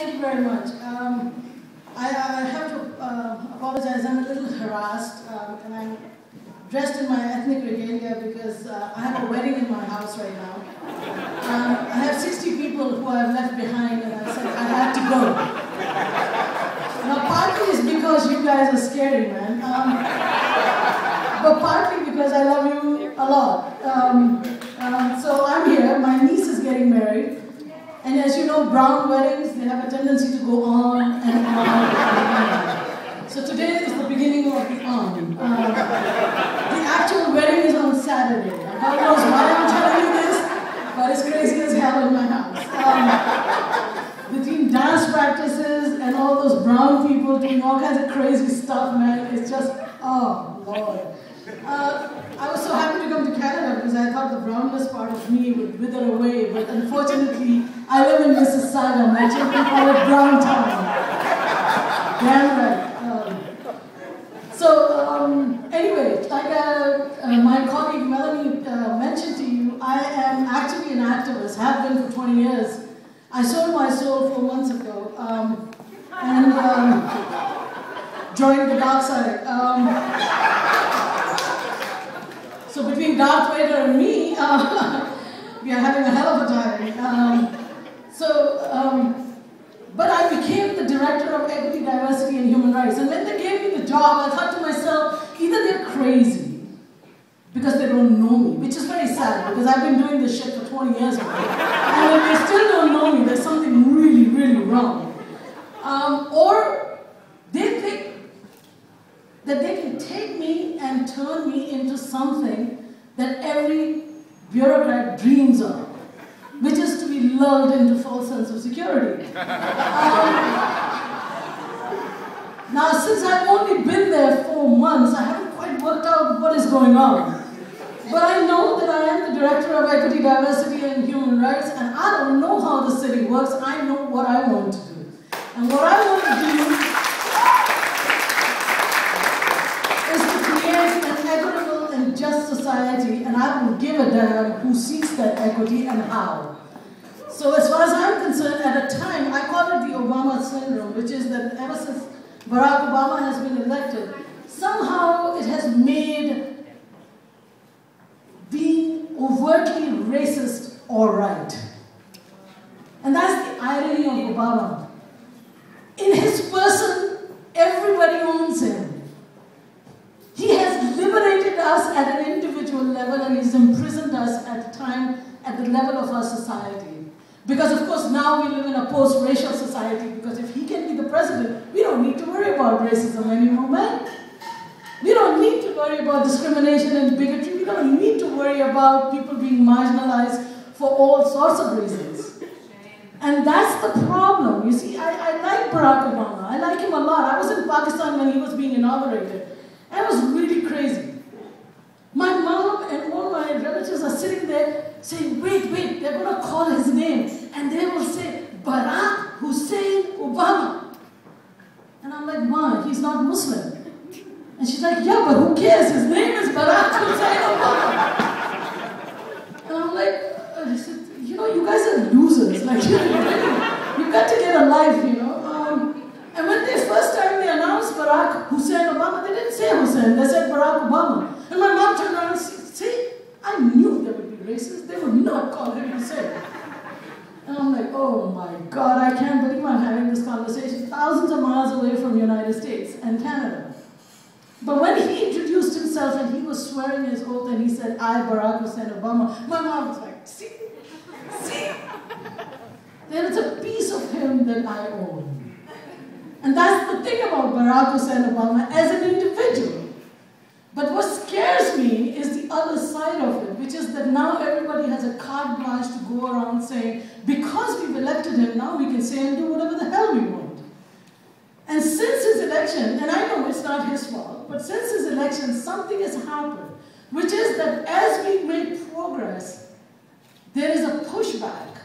Thank you very much. I have to apologize. I'm a little harassed, and I'm dressed in my ethnic regalia because I have a wedding in my house right now. I have 60 people who I've left behind, and I said I have to go. Now, partly it's because you guys are scary, man. But partly because I love you a lot. So I'm here. My niece is getting married. And as you know, brown weddings, they have a tendency to go on and on and on. So today is the beginning of the on. The actual wedding is on Saturday. God knows why I'm telling you this, but it's crazy as hell in my house. Between dance practices and all those brown people doing all kinds of crazy stuff, man, it's just, oh, Lord. I was so happy to come to Canada because I thought the brownness part of me would wither away, but unfortunately, I live in Mississauga. My children call it Brown Town. Damn right. Anyway, like my colleague Melanie mentioned to you, I am actually an activist, have been for 20 years. I sold my soul 4 months ago and joined the dark side. So between Darth Vader and me, we are having a hell of a time. But I became the director of Equity, Diversity, and Human Rights. And when they gave me the job, I thought to myself, either they're crazy because they don't know me, which is very sad because I've been doing this shit for 20 years already. And if they still don't know me, there's something really, really wrong. Or they think that they can take me and turn me into something that every bureaucrat dreams of, which is to be lulled into false sense of security. Now, since I've only been there 4 months, I haven't quite worked out what is going on. But I know that I am the director of Equity, Diversity, and Human Rights, and I don't know how the city works. I know what I want to do. And what I want to do is to create an equitable and just society, and I will give a damn who seeks that equity and how. So as far as I'm concerned, at a time, I call it the Obama syndrome, which is that ever since Barack Obama has been elected, somehow it has made being overtly racist all right. And that's the irony of Obama. In his person, everybody owns him. He has liberated us at an individual level and he's imprisoned us at the time at the level of our society. Because of course now we live in a post-racial society because if he can be the president, we don't need to worry about racism anymore, man. We don't need to worry about discrimination and bigotry. We don't need to worry about people being marginalized for all sorts of reasons. And that's the problem. You see, I like Barack Obama. I like him a lot. I was in Pakistan when he was being inaugurated. That was really crazy. My mom and all my relatives are sitting there saying, wait, they're going to call his name. And they will say, Barack Hussein Obama. And I'm like, Ma, he's not Muslim. And she's like, yeah, but who cares? His name is Barack Hussein Obama. And I'm like, I said, you know, you guys are losers. Like, you've got to get a life, you know. And when the first time they announced Barack Hussein Obama, they didn't say Hussein, they said Barack Obama. And my mom turned around and said, see, I knew they would be racist. They would not call him Hussein. And I'm like, oh my God, I can't believe I'm having this conversation thousands of miles away from the United States and Canada. But when he introduced himself and he was swearing his oath and he said, I, Barack Hussein Obama, my mom was like, see? There is a piece of him that I own. And that's the thing about Barack Hussein Obama as an individual. But what scares me is the other side of it, which is that now everybody has a carte blanche to go around saying, because we've elected him, now we can say and do whatever the hell we want. And since his election, and I know it's not his fault, but since his election, something has happened, which is that as we make progress, there is a pushback.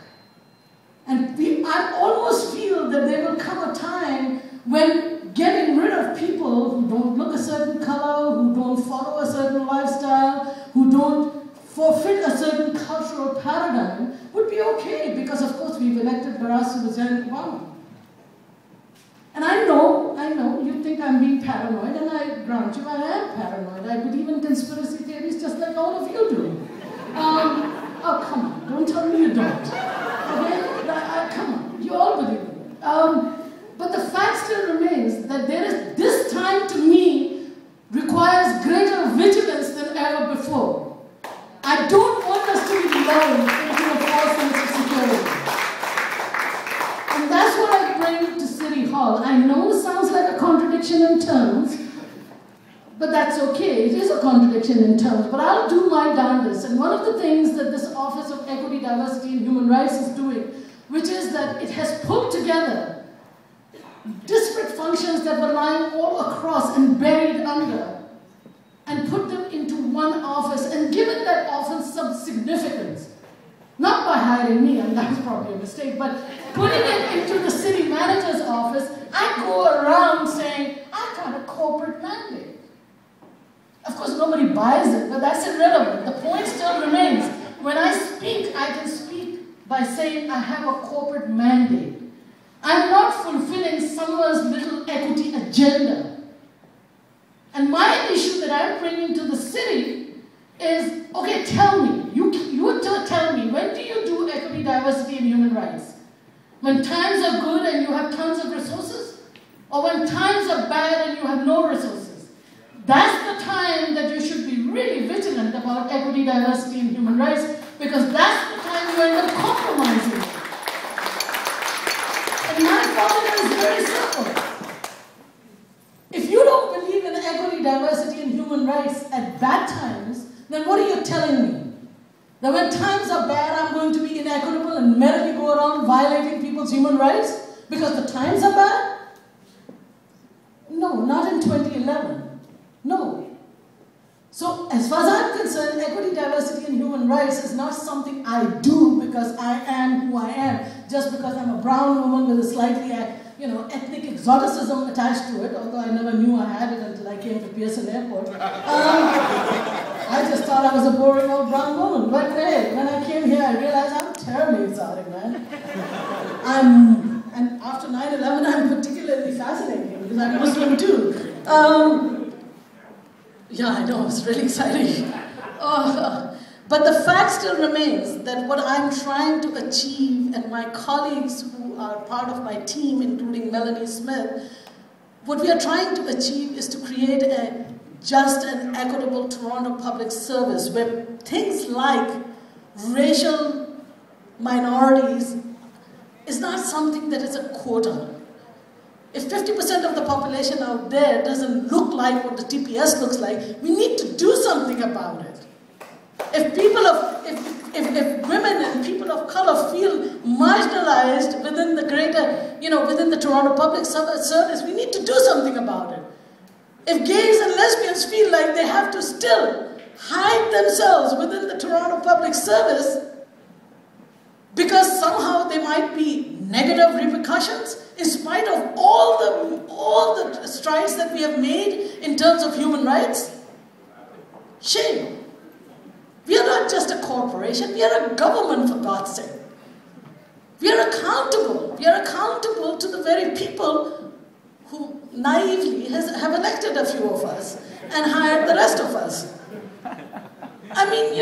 And I almost feel that there will come a time when getting rid of people who don't look a certain color, who don't follow a certain lifestyle, who don't forfeit a certain cultural paradigm would be okay because, of course, we've elected Barack Hussein Obama. And I know, you think I'm being paranoid, and I grant you I am paranoid. I believe in conspiracy theories just like all of you do. Oh, come on, don't tell me you don't. Okay? Come on, you all believe in it. But the fact still remains that this time to me requires greater vigilance than ever before. I don't want us to be lulled into a false sense of security. And that's what I bring to City Hall. I know it sounds like a contradiction in terms, but that's okay. It is a contradiction in terms, but I'll do my darndest. And one of the things that this Office of Equity, Diversity and Human Rights is doing, which is that it has pulled together disparate functions that were lying all across and buried under, and put them into one office and given that office some significance. Not by hiring me, and that was probably a mistake, but putting it into the city manager's office. I go around saying, I've got a corporate mandate. Of course, nobody buys it, but that's irrelevant. The point still remains. When I speak, I can speak by saying I have a corporate mandate. I'm not fulfilling someone's little equity agenda. And my issue that I'm bringing to the city is, okay, tell me, you tell me, when do you do equity, diversity, and human rights? When times are good and you have tons of resources? Or when times are bad and you have no resources? That's the time that you should be really vigilant about equity, diversity, and human rights, because that's the time you end up compromising. And my formula is very simple. If you don't believe in equity, diversity, and human rights at bad times, then what are you telling me? That when times are bad, I'm going to be inequitable and merrily go around violating people's human rights because the times are bad? No, not in 2011. No. So, as far as I'm concerned, equity, diversity, and human rights is not something I do because I am who I am, just because I'm a brown woman with a slightly, ethnic exoticism attached to it, although I never knew I had it until I came to Pearson Airport. I just thought I was a boring old brown woman. But hey, when I came here, I realized I'm terribly exotic, man. And after 9/11, I'm particularly fascinating because I'm Muslim too. Yeah, I know, it's really exciting. But the fact still remains that what I'm trying to achieve, and my colleagues who are part of my team, including Melanie Smith, what we are trying to achieve is to create a just and equitable Toronto public service where things like racial minorities is not something that is a quota. If 50% of the population out there doesn't look like what the TPS looks like, we need to do something about it. If women and people of color feel marginalized within the greater, within the Toronto Public Service, we need to do something about it. If gays and lesbians feel like they have to still hide themselves within the Toronto Public Service because somehow there might be negative repercussions in spite of all the strides that we have made in terms of human rights, shame. We are not just a corporation, we are a government, for God's sake. We are accountable. We are accountable to the very people who naively have elected a few of us and hired the rest of us. I mean,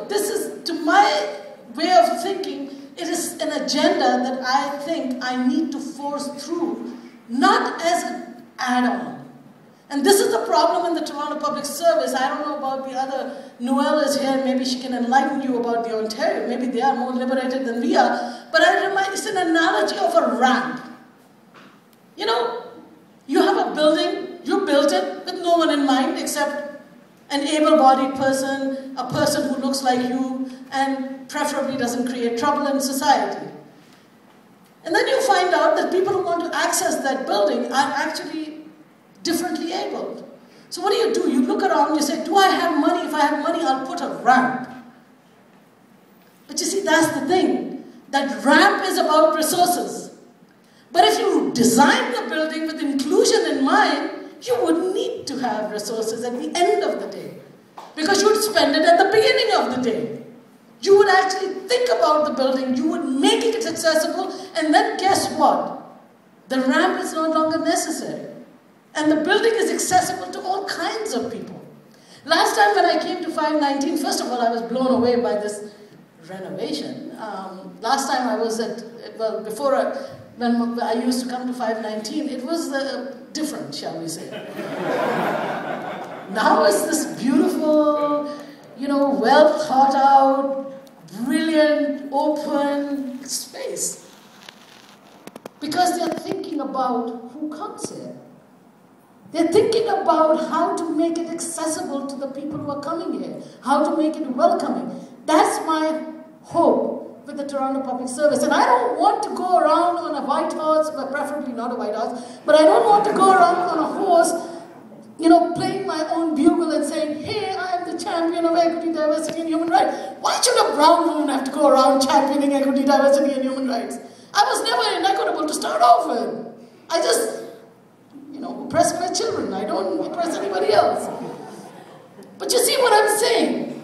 this is, to my way of thinking, it is an agenda that I think I need to force through, not as an add-on. And this is the problem in the Toronto Public Service. I don't know about the other. Noelle is here. Maybe she can enlighten you about the Ontario. Maybe they are more liberated than we are. But it's an analogy of a ramp. You have a building. You built it with no one in mind except an able-bodied person, a person who looks like you, and preferably doesn't create trouble in society. And then you find out that people who want to access that building are actually differently abled. So what do? You look around, you say, do I have money? If I have money, I'll put a ramp. But you see, that's the thing. That ramp is about resources. But if you design the building with inclusion in mind, you would need to have resources at the end of the day. Because you would spend it at the beginning of the day. You would actually think about the building, you would make it accessible, and then guess what? The ramp is no longer necessary. And the building is accessible to all kinds of people. Last time when I came to 519, first of all, I was blown away by this renovation. Last time I was at, well, when I used to come to 519, it was different, shall we say. Now it's this beautiful, well thought out, brilliant, open space. Because they're thinking about who comes here. They're thinking about how to make it accessible to the people who are coming here, how to make it welcoming. That's my hope with the Toronto Public Service. And I don't want to go around on a white horse, well, preferably not a white horse, but I don't want to go around on a horse, playing my own bugle and saying, hey, I am the champion of equity, diversity, and human rights. Why should a brown woman have to go around championing equity, diversity, and human rights? I was never inequitable to start off with. I just, oppress my children. I don't oppress anybody else. But you see what I'm saying?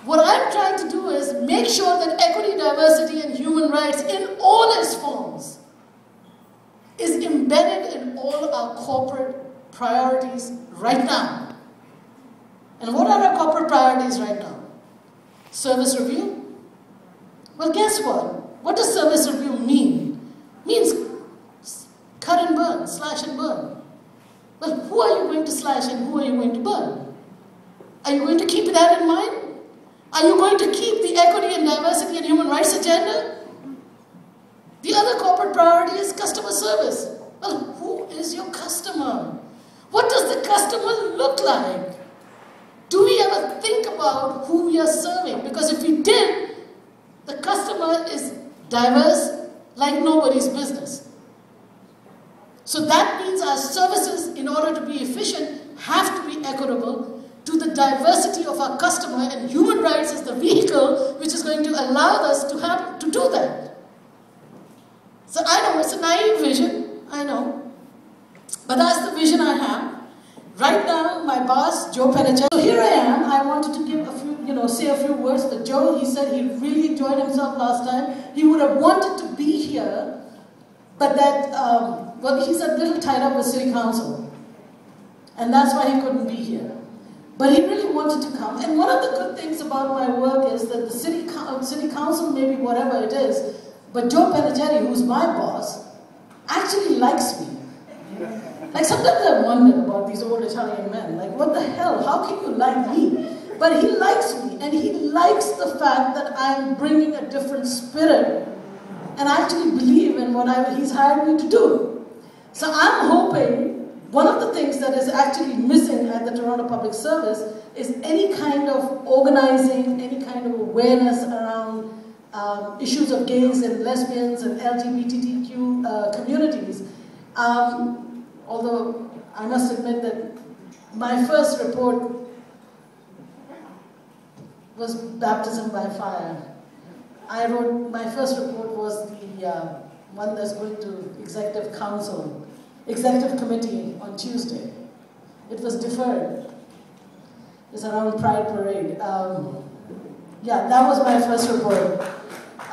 What I'm trying to do is make sure that equity, diversity, and human rights in all its forms is embedded in all our corporate priorities right now. And what are our corporate priorities right now? Service review? Well, guess what? What does service review mean? It means cut and burn, slash and burn. Well, who are you going to slash and who are you going to burn? Are you going to keep that in mind? Are you going to keep the equity and diversity and human rights agenda? The other corporate priority is customer service. Well, who is your customer? What does the customer look like? Do we ever think about who we are serving? Because if we did, the customer is diverse like nobody's business. So that means our services, in order to be efficient, have to be equitable to the diversity of our customer, and human rights is the vehicle which is going to allow us to do that. So I know it's a naive vision, I know, but that's the vision I have. Right now, my boss, Joe Pennichek. So here I am. I wanted to give a few, say a few words. But Joe, he said he really enjoyed himself last time. He would have wanted to be here, but that, well, he's a little tied up with City Council, and that's why he couldn't be here. But he really wanted to come. And one of the good things about my work is that the City Council, maybe whatever it is, but Joe Pennichek, who's my boss, actually likes me. Like sometimes I wonder about these old Italian men, like what the hell, how can you like me? But he likes me, and he likes the fact that I'm bringing a different spirit and I actually believe in what he's hired me to do. So I'm hoping, one of the things that is actually missing at the Toronto Public Service is any kind of organizing, any kind of awareness around issues of gays and lesbians and LGBTQ communities. Although I must admit that my first report was baptism by fire. My first report was the one that's going to Executive Committee on Tuesday. It was deferred. It's around Pride Parade. Yeah, that was my first report.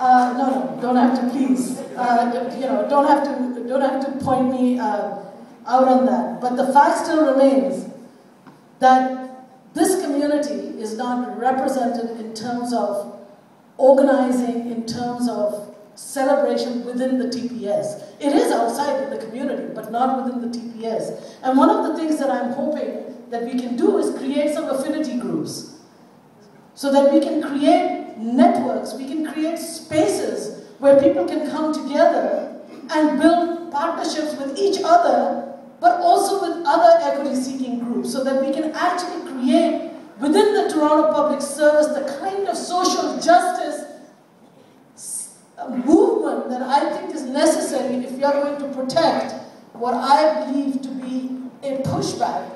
No, don't have to, please. Don't have to point me out on that. But the fact still remains that this community is not represented in terms of organizing, in terms of celebration within the TPS. It is outside in the community, but not within the TPS. And one of the things that I'm hoping that we can do is create some affinity groups so that we can create networks, we can create spaces where people can come together and build partnerships with each other, but also with other equity-seeking groups, so that we can actually create within the Toronto Public Service the kind of social justice movement that I think is necessary if we are going to protect what I believe to be a pushback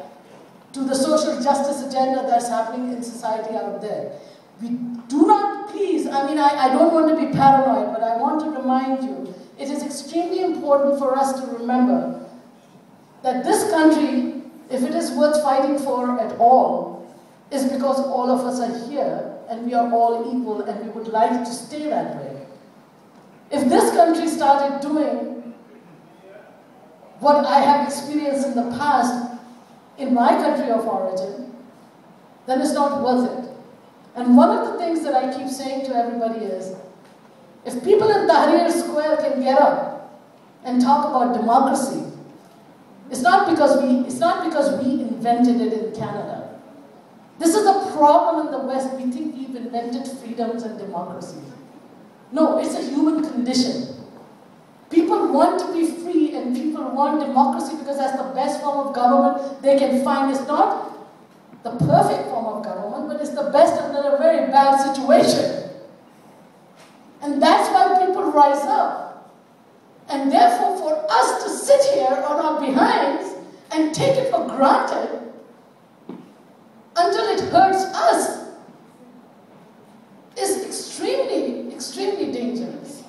to the social justice agenda that's happening in society out there. We do not, please, I don't want to be paranoid, but I want to remind you, it is extremely important for us to remember that this country, if it is worth fighting for at all, is because all of us are here and we are all equal and we would like to stay that way. If this country started doing what I have experienced in the past in my country of origin, then it's not worth it. And one of the things that I keep saying to everybody is, if people in Tahrir Square can get up and talk about democracy, it's not because we invented it in Canada. This is a problem in the West. We think we've invented freedoms and democracy. No, it's a human condition. People want to be free and people want democracy because that's the best form of government they can find. It's not the perfect form of government, but it's the best under a very bad situation. And that's why people rise up. And therefore, for us to sit here on our behinds and take it for granted until it hurts us is extremely, extremely dangerous.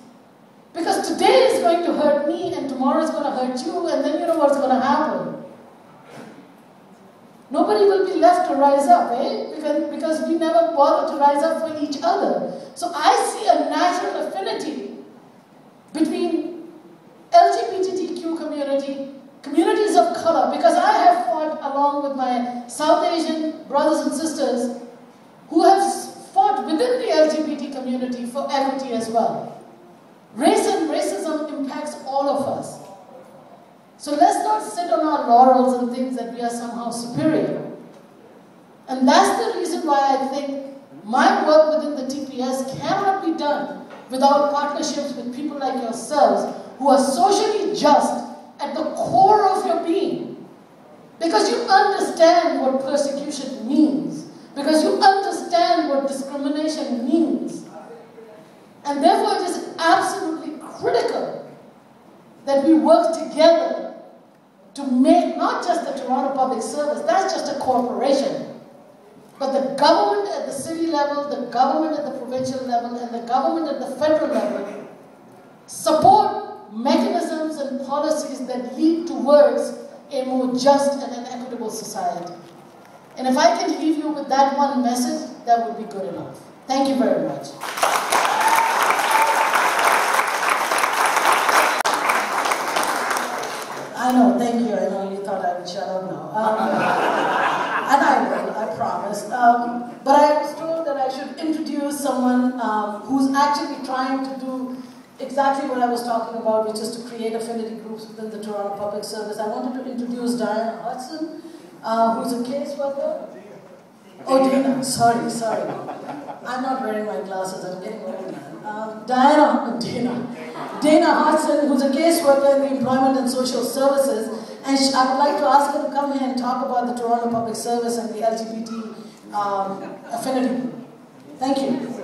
Because today is going to hurt me, and tomorrow is going to hurt you, and then you know what's going to happen. Nobody will be left to rise up, because we never bother to rise up for each other. So I see a natural affinity between LGBTQ community, communities of color, because I have fought along with my South Asian brothers and sisters who have fought within the LGBT community for equity as well. Race and racism impacts all of us. So let's not sit on our laurels and think that we are somehow superior. And that's the reason why I think my work within the TPS cannot be done without partnerships with people like yourselves who are socially just at the core of your being. Because you understand what persecution means. Because you understand what discrimination means. And therefore it is absolutely critical that we work together to make not just the Toronto Public Service, that's just a corporation, but the government at the city level, the government at the provincial level, and the government at the federal level support mechanisms and policies that lead towards a more just and an equitable society. And if I can leave you with that one message, that would be good enough. Thank you very much. I know, thank you. I know you thought I would shut up now. And I will, I promise. But I was told that I should introduce someone who's actually trying to do exactly what I was talking about, which is to create affinity groups within the Toronto Public Service. I wanted to introduce Diana Hudson, who's a caseworker. Oh, Dana, sorry. I'm not wearing my glasses, I'm getting old now. Dana Hudson, who's a caseworker in the Employment and Social Services, and I would like to ask her to come here and talk about the Toronto Public Service and the LGBT affinity group. Thank you.